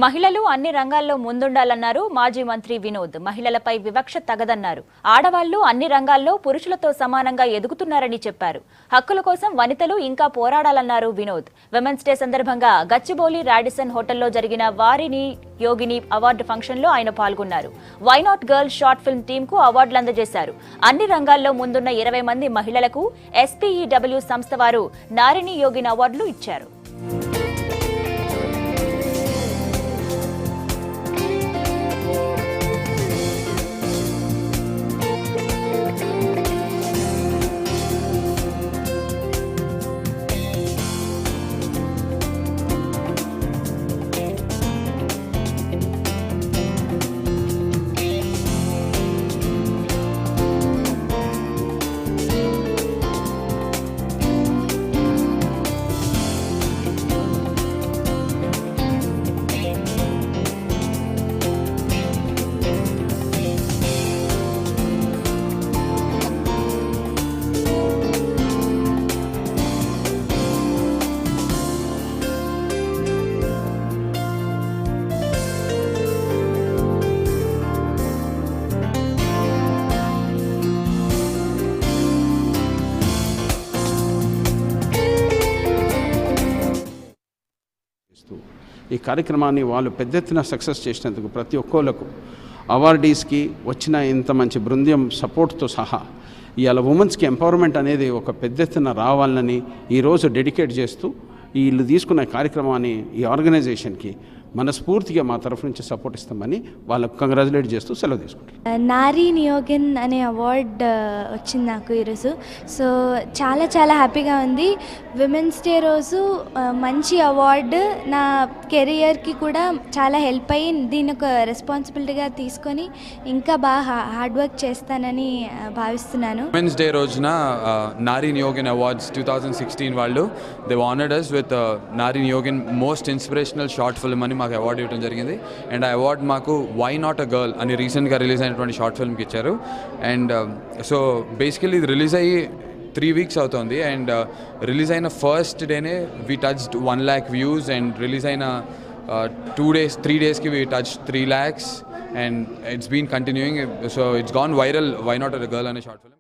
మహిళలు అన్ని రంగాల్లో ముందుండాలన్నారు మాజీ మంత్రి వినోద్. మహిళలపై వివక్ష తగదన్నారు. ఆడవాళ్లు అన్ని రంగాల్లో పురుషులతో సమానంగా ఎదుగుతున్నారని చెప్పారు. హక్కుల కోసం వనితలు ఇంకా పోరాడాలన్నారు వినోద్. విమెన్స్ డే సందర్భంగా గచ్చిబౌలి రాడిసన్ హోటల్లో జరిగిన వారిని యోగిని అవార్డు ఫంక్షన్ లో ఆయన పాల్గొన్నారు. Why not girl short film team కు అవార్డులు అందజేశారు. అన్ని రంగాల్లో ముందున్న 20 మంది మహిళలకు SPEW సంస్థ వారు నారిని యోగిని అవార్డులు ఇచ్చారు. ఈ కార్యక్రమాన్ని వాళ్ళు పెద్ద ఎత్తున సక్సెస్ చేసినందుకు ప్రతి ఒక్కళ్ళకు అవార్డీస్కి వచ్చిన ఇంత మంచి బృందం సపోర్ట్తో సహా ఇవాళ ఉమెన్స్కి ఎంపవర్మెంట్ అనేది ఒక పెద్ద ఎత్తున రావాలని ఈరోజు డెడికేట్ చేస్తూ వీళ్ళు తీసుకున్న కార్యక్రమాన్ని ఈ ఆర్గనైజేషన్కి మనస్ఫూర్తిగా మా తరఫు నుంచి సపోర్ట్ ఇస్తామని వాళ్ళకు కంగ్రాచులేట్ చేస్తూ సెలవు తీసుకుంటారు. నారీ నియోగన్ అనే అవార్డ్ వచ్చింది నాకు ఈరోజు. సో చాలా చాలా హ్యాపీగా ఉంది. విమెన్స్ డే రోజు మంచి అవార్డు నా కెరియర్కి కూడా చాలా హెల్ప్ అయ్యి దీని ఒక రెస్పాన్సిబిలిటీగా తీసుకొని ఇంకా బాగా హార్డ్ వర్క్ చేస్తానని భావిస్తున్నాను. విమెన్స్ డే రోజున నారీ నియోగన్ అవార్డ్స్ 2016 వాళ్ళు they honoured us with Nari నియోగన్ most inspirational short film అని మాకు అవార్డు ఇవ్వడం జరిగింది. అండ్ ఆ అవార్డు మాకు వై నాట్ అ గర్ల్ అని రీసెంట్గా రిలీజ్ అయినటువంటి షార్ట్ ఫిల్మ్కి ఇచ్చారు. అండ్ సో బేసికలీ ఇది రిలీజ్ అయ్యి 3 weeks అవుతుంది. అండ్ రిలీజ్ అయిన ఫస్ట్ డేనే we touched 1 lakh views. And release అయిన 3 daysకి we touch 3 lakhs. And it's been continuing. So it's gone viral why not a girl అనే షార్ట్ ఫిల్మ్.